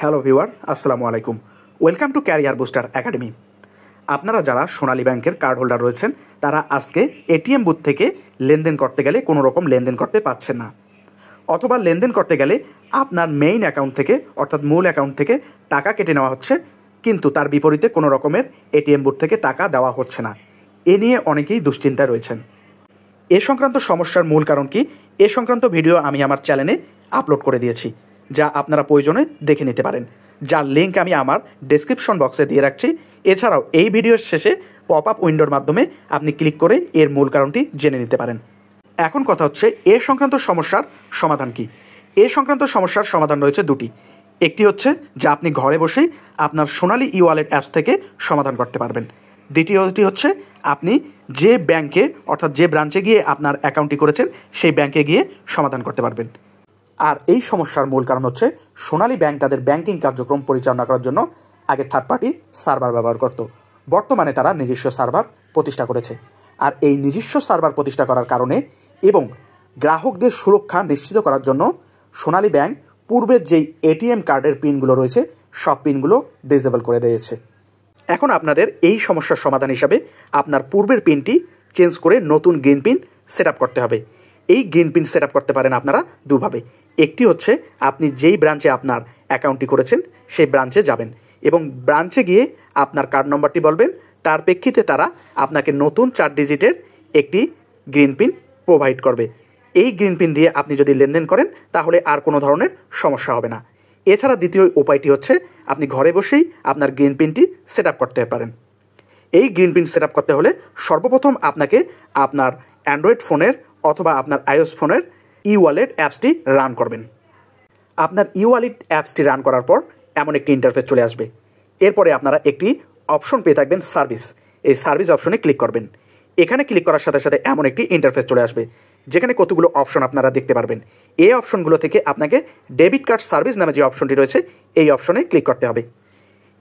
Hello viewer, আসসালামু আলাইকুম। Welcome to career booster academy. আপনারা যারা সোনালী ব্যাংকের কার্ড হোল্ডার রয়েছেন তারা আজকে এটিএম বুথ থেকে লেনদেন করতে গেলে কোনো রকম লেনদেন করতে পারছেন না, অথবা লেনদেন করতে গেলে আপনার মেইন অ্যাকাউন্ট থেকে অর্থাৎ মূল অ্যাকাউন্ট থেকে টাকা কেটে নেওয়া হচ্ছে, কিন্তু তার বিপরীতে কোনো রকমের এটিএম বুথ থেকে টাকা দেওয়া হচ্ছে না। এ নিয়ে অনেকেই দুশ্চিন্তায় রয়েছেন। এ সংক্রান্ত সমস্যার মূল কারণ কি, এ সংক্রান্ত ভিডিও আমি আমার চ্যানেলে আপলোড করে দিয়েছি, যা আপনারা প্রয়োজনে দেখে নিতে পারেন, যার লিঙ্ক আমি আমার ডেসক্রিপশন বক্সে দিয়ে রাখছি। এছাড়াও এই ভিডিওর শেষে পপ আপ উইন্ডোর মাধ্যমে আপনি ক্লিক করে এর মূল কারণটি জেনে নিতে পারেন। এখন কথা হচ্ছে এ সংক্রান্ত সমস্যার সমাধান কি। এ সংক্রান্ত সমস্যার সমাধান রয়েছে দুটি। একটি হচ্ছে যা আপনি ঘরে বসেই আপনার সোনালী ই ওয়ালেট অ্যাপস থেকে সমাধান করতে পারবেন। দ্বিতীয়টি হচ্ছে আপনি যে ব্যাংকে অর্থাৎ যে ব্রাঞ্চে গিয়ে আপনার অ্যাকাউন্টটি করেছেন সেই ব্যাংকে গিয়ে সমাধান করতে পারবেন। আর এই সমস্যার মূল কারণ হচ্ছে সোনালী ব্যাংক তাদের ব্যাংকিং কার্যক্রম পরিচালনা করার জন্য আগে থার্ড পার্টি সার্ভার ব্যবহার করত। বর্তমানে তারা নিজস্ব সার্ভার প্রতিষ্ঠা করেছে। আর এই নিজস্ব সার্ভার প্রতিষ্ঠা করার কারণে এবং গ্রাহকদের সুরক্ষা নিশ্চিত করার জন্য সোনালী ব্যাংক পূর্বের যেই এটিএম কার্ডের পিনগুলো রয়েছে সব পিনগুলো ডিসেবল করে দিয়েছে। এখন আপনাদের এই সমস্যার সমাধান হিসাবে আপনার পূর্বের পিনটি চেঞ্জ করে নতুন গ্রিন পিন সেট আপ করতে হবে। এই গ্রিন পিন সেট আপ করতে পারেন আপনারা দুভাবে। একটি হচ্ছে আপনি যেই ব্রাঞ্চে আপনার অ্যাকাউন্টটি করেছেন সেই ব্রাঞ্চে যাবেন এবং ব্রাঞ্চে গিয়ে আপনার কার্ড নম্বরটি বলবেন, তার প্রেক্ষিতে তারা আপনাকে নতুন 4 ডিজিটের একটি গ্রিন পিন প্রোভাইড করবে। এই গ্রিন পিন দিয়ে আপনি যদি লেনদেন করেন তাহলে আর কোনো ধরনের সমস্যা হবে না। এছাড়া দ্বিতীয় উপায়টি হচ্ছে আপনি ঘরে বসেই আপনার গ্রিন পিনটি সেট আপ করতে পারেন। এই গ্রিন পিন সেট আপ করতে হলে সর্বপ্রথম আপনাকে আপনার অ্যান্ড্রয়েড ফোনের অথবা আপনার আইওএস ফোনের ই ওয়ালেট অ্যাপসটি রান করবেন। আপনার ই ওয়ালেট অ্যাপসটি রান করার পর এমন একটি ইন্টারফেস চলে আসবে। এরপরে আপনারা একটি অপশন পেয়ে থাকবেন সার্ভিস। এই সার্ভিস অপশনে ক্লিক করবেন। এখানে ক্লিক করার সাথে সাথে এমন একটি ইন্টারফেস চলে আসবে যেখানে কতগুলো অপশন আপনারা দেখতে পারবেন। এই অপশনগুলো থেকে আপনাকে ডেবিট কার্ড সার্ভিস নামে যে অপশনটি রয়েছে এই অপশনে ক্লিক করতে হবে।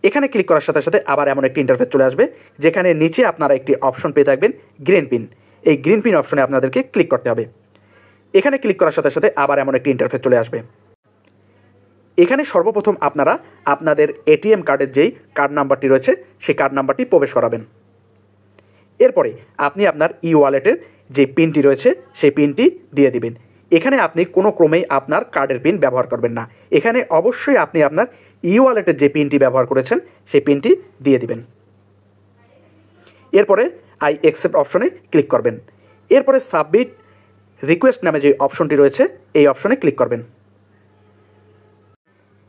এখানে ক্লিক করার সাথে সাথে আবার এমন একটি ইন্টারফেস চলে আসবে যেখানে নিচে আপনারা একটি অপশন পেয়ে থাকবেন গ্রিন পিন। এই গ্রিন পিন অপশনে আপনাদেরকে ক্লিক করতে হবে। এখানে ক্লিক করার সাথে সাথে আবার এমন একটি ইন্টারফেস চলে আসবে। এখানে সর্বপ্রথম আপনারা আপনাদের এটিএম কার্ডের যেই কার্ড নাম্বারটি রয়েছে সেই কার্ড নাম্বারটি প্রবেশ করাবেন। এরপরে আপনি আপনার ই ওয়ালেটের যে পিনটি রয়েছে সেই পিনটি দিয়ে দিবেন। এখানে আপনি কোনো ক্রমেই আপনার কার্ডের পিন ব্যবহার করবেন না। এখানে অবশ্যই আপনি আপনার ই ওয়ালেটের যে পিনটি ব্যবহার করেছেন সেই পিনটি দিয়ে দিবেন। এরপরে আই অ্যাকসেপ্ট অপশনে ক্লিক করবেন। এরপরে সাবমিট রিকোয়েস্ট নামে যে অপশনটি রয়েছে এই অপশনে ক্লিক করবেন।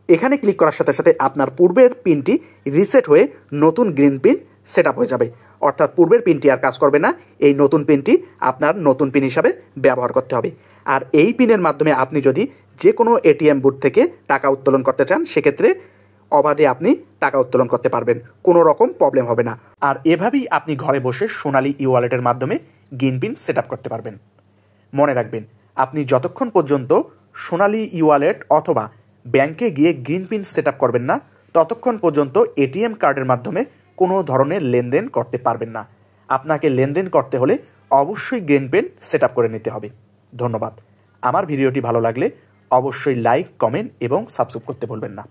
এখানে ক্লিক করার সাথে সাথে আপনার পূর্বের পিনটি রিসেট হয়ে নতুন গ্রিন পিন সেট আপ হয়ে যাবে। অর্থাৎ পূর্বের পিনটি আর কাজ করবে না, এই নতুন পিনটি আপনার নতুন পিন হিসাবে ব্যবহার করতে হবে। আর এই পিনের মাধ্যমে আপনি যদি যে কোনো এটিএম বুথ থেকে টাকা উত্তোলন করতে চান সেক্ষেত্রে অবাধে আপনি টাকা উত্তোলন করতে পারবেন, কোনো রকম প্রবলেম হবে না। আর এভাবেই আপনি ঘরে বসে সোনালী ই ওয়ালেটের মাধ্যমে গ্রিন পিন সেট আপ করতে পারবেন। মনে রাখবেন, আপনি যতক্ষণ পর্যন্ত সোনালী ই ওয়ালেট অথবা ব্যাংকে গিয়ে গ্রিন পিন সেট আপ করবেন না ততক্ষণ পর্যন্ত এটিএম কার্ডের মাধ্যমে কোনো ধরনের লেনদেন করতে পারবেন না। আপনাকে লেনদেন করতে হলে অবশ্যই গ্রিন পিন সেট আপ করে নিতে হবে। ধন্যবাদ। আমার ভিডিওটি ভালো লাগলে অবশ্যই লাইক, কমেন্ট এবং সাবস্ক্রাইব করতে ভুলবেন না।